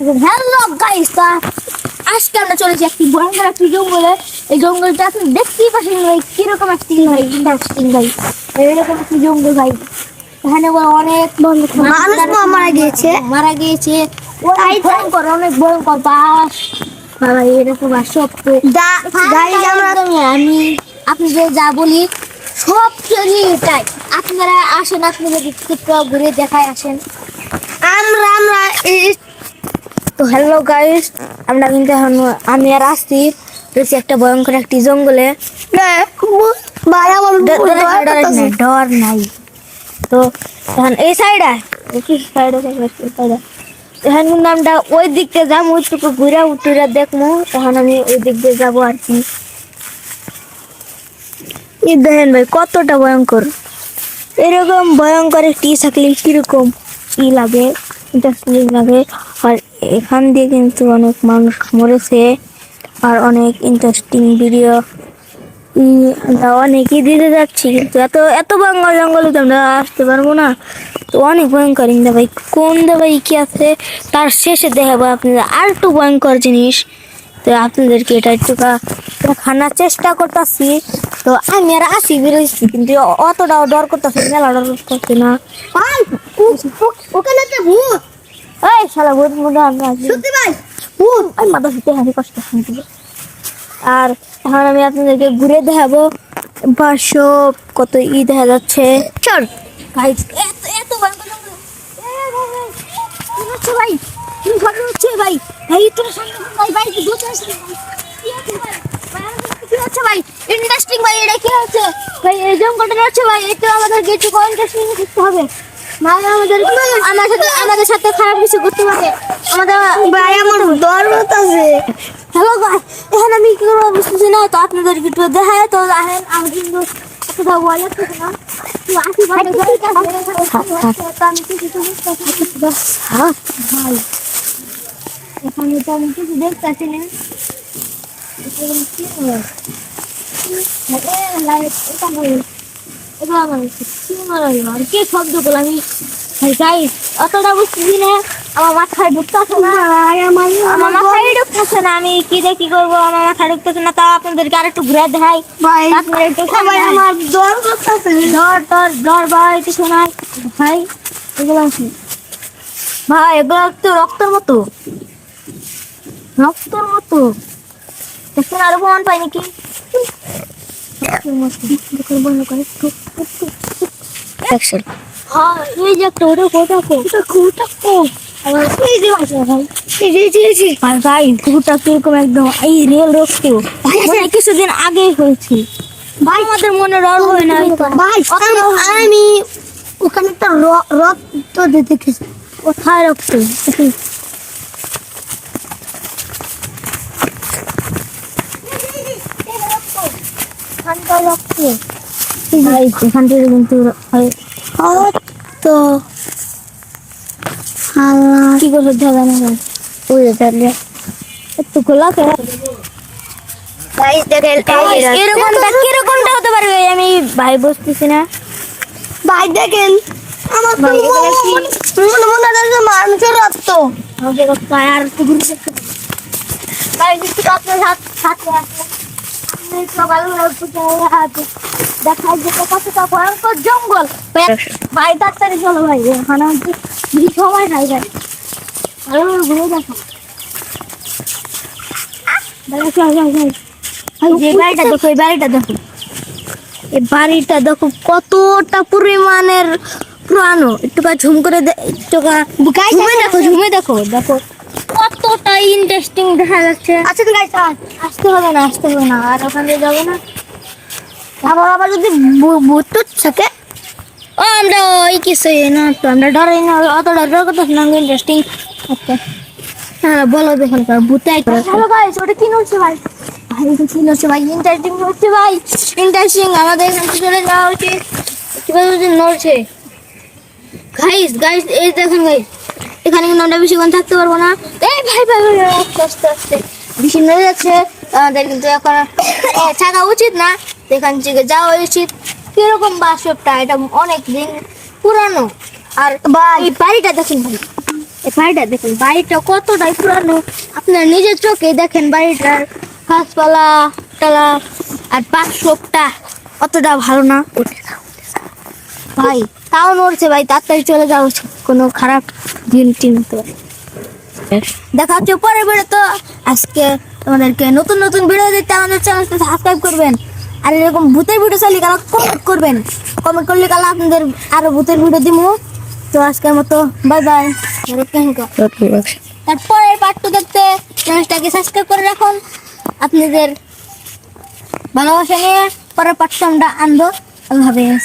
Hello guys, আজকে আমরা চলেছি একটি ভয়ঙ্কর একটি জঙ্গলে। এই জঙ্গলটা আপনি দেখতেই পাচ্ছেন ভাই, কিরকম একটি ভাই ইন্টারেস্টিং ভাই। এরকম একটি জঙ্গল ভাই, এখানে অনেক মানুষ মারা গিয়েছে। অনেক ভয়ঙ্কর বাস ভাই, এরকম বাস সব আমি আপনাদের যা বলি সব এটাই। আপনারা আসেন, আপনাদের ঘুরে দেখায় আসেন। আমরা তো হ্যালো গাইস, আমরা কিন্তু এখন আমি আর আসছি রয়েছি একটা ভয়ঙ্কর একটি জঙ্গলে। ডর নাই তো এখন এই সাইডে এখন কিন্তু আমরা ওই দিক দিয়ে যাবো, ওইটুকু ঘুরে উঠে দেখবো। এখন আমি ওই দিক দিয়ে যাবো আর কি। দেখেন ভাই কতটা ভয়ঙ্কর, এরকম ভয়ঙ্কর একটি থাকলে কিরকম ই লাগে, ইন্টারেস্টিং লাগে। আর এখান দিয়ে কিন্তু অনেক মানুষ মরেছে, আর অনেক ইন্টারেস্টিং ভিডিও আমরা অনেকই দিতে যাচ্ছি, কিন্তু এত এত ভয়ঙ্কর জঙ্গলে তো আমরা আসতে পারবো না। তো অনেক ভয়ঙ্কর ইন্দা ভাই, কোন ভাই কি আছে তার শেষে দেখাবো আপনাদের আর একটু ভয়ঙ্কর জিনিস। তো আপনাদেরকে এটা একটু দেখানোর চেষ্টা করতেছি। তো আমি আর আসি বেরোচ্ছি, কিন্তু অতটাও ডর করতেছি, মেলা ডর করতেছি না। ওখানে একটা ভূত। এই শালা ভূত মধ্যে আমরা সত্যি ভাই ভূত, আমি মাথা শুতে হারি কষ্ট শুনতে। আর এখন আমি আপনাদেরকে ঘুরে দেখাবো বা সব কত ই দেখা যাচ্ছে। চল গাইস, এত এত ভয়ঙ্কর জঙ্গল। কি হচ্ছে ভাই, কি ঘটনা হচ্ছে ভাই? ভাই তোর সামনে ভাই ভাই কি দূর আসছে ভাই? কি হচ্ছে ভাই? কি হচ্ছে ভাই? ইন্টারেস্টিং ভাই, এটা কি হচ্ছে ভাই? এই জঙ্গলটা হচ্ছে ভাই, এটা আমাদের কিছু ইন্টারেস্টিং করতে হবে। ভাই আমাদের সাথে খারাপ কিছু করতে পারে আমাদের। ভাই আমার ডর হচ্ছে। হ্যালো ভাই, এখন আমি কি করবো বুঝতেছি না। তো আপনাদের একটু দেখায় তো দেখেন, আমি কিন্তু এতটা ভয় লাগতেছে না। তো আসি ভাই, আমি কিছু ভাই, এখানে তো আমি কিছু দেখতেছি না। কি শব্দ করলাম আমি ভাই গাইস, অতটা বুঝতেছি না, আমার মাথায় ঢুকতেছে না। আমার মাথায় ঢুকতেছে না, আমি কি দিয়ে কি করবো, আমার মাথায় ঢুকতেছে না। তাও আপনাদেরকে আর একটু ঘুরে দেখাই ভাই আপনারা একটু ভাই আমার ডর করতেছে। ডর ভাই কিছু নাই ভাই। এগুলো আছে ভাই, এগুলো তো রক্তের মতো, রক্তর মতো দেখুন। আরো প্রমাণ পাই নাকি? এই যে একটা ওটা কিরকম একদম এই রিয়েল রক্ত, কিছুদিন আগে হয়েছে ভাই। আমাদের মনে ডর হয় না ভাই, আমি ওখানে একটা রক্ত দেখেছি। কোথায় রক্ত? রক্ত ভাই, এখান থেকে কিন্তু তো কি করে ধরা না ওই তাহলে একটু খোলা কে এরকমটা কিরকমটা হতে পারবে আমি ভাই বুঝতেছি না। ভাই দেখেন আমার তো মনে হচ্ছে মানুষের রক্ত। আর একটু ঘুরে দেখতে ভাই, কিছু আপনার সাথে আছে আপনি সকাল দেখায় যে কতটা ভয়ঙ্কর জঙ্গল ভাই। ডাক্তারে চলো ভাই, এখানে বেশি সময় নাই ভাই, ভালো ঘুরে দেখো। এই বাড়িটা দেখো, এই বাড়িটা দেখো, এই বাড়িটা দেখো কতটা পরিমাণের পুরানো। একটু ঝুম করে ঝুমে দেখো দেখো কতটা ইন্টারেস্টিং দেখা যাচ্ছে। আচ্ছা তো গাইস, আসতে হবে না, আর ওখানে যাবো না। আবার যদি ভূত থাকে ও আমরা ওই কিছু না, তো আমরা ডরাই না, অতটা ডর করতেছি না, ইন্টারেস্টিং। আচ্ছা হ্যাঁ বলো, দেখুন ভূতাই হ্যালো গাইস, ওটা কি নড়ছে ভাই? ভাই এটা কি নড়ছে ভাই? ইন্টারেস্টিং নড়ছে ভাই, ইন্টারেস্টিং। আমাদের এখান থেকে চলে যাওয়া উচিত। কিভাবে নড়ছে গাইস? গাইস এই দেখুন গাইস, এখানে কিন্তু আমরা বেশিক্ষণ থাকতে পারবো না। এই ভাই ভাই আস্তে আস্তে আস্তে বেশি নড়ে যাচ্ছে, আমাদের কিন্তু এখন থাকা উচিত না, এখান থেকে যাওয়া উচিত। কিরকম বাসবটা, এটা অনেক দিন পুরানো। আর এই বাড়িটা দেখুন ভাই, এই বাড়িটা দেখুন, বাড়িটা কতটাই পুরানো। আপনার নিজের চোখে দেখেন বাড়িটার গাছপালা টালা আর বাথরুমটা অতটা ভালো না। ভাই তাও নড়ছে ভাই, তাড়াতাড়ি চলে যাও, কোনো খারাপ দিন টিন হতে পারে। দেখা হচ্ছে পরের ভিডিও। তো আজকে তোমাদেরকে নতুন নতুন ভিডিও দেখতে আমাদের চ্যানেলটা সাবস্ক্রাইব করবেন, আর এরকম ভূতের ভিডিও চাইলে কালা কমেন্ট করবেন, কমেন্ট করলে কালা আপনাদের আরো ভূতের ভিডিও দিব। তো আজকের মতো বাই বাই। তারপরে পার্ট 2 দেখতে চ্যানেলটাকে সাবস্ক্রাইব করে রাখুন। আপনাদের ভালোবাসা নিয়ে পরের পার্ট 2 আমরা আনবো। আল্লাহ হাফেজ।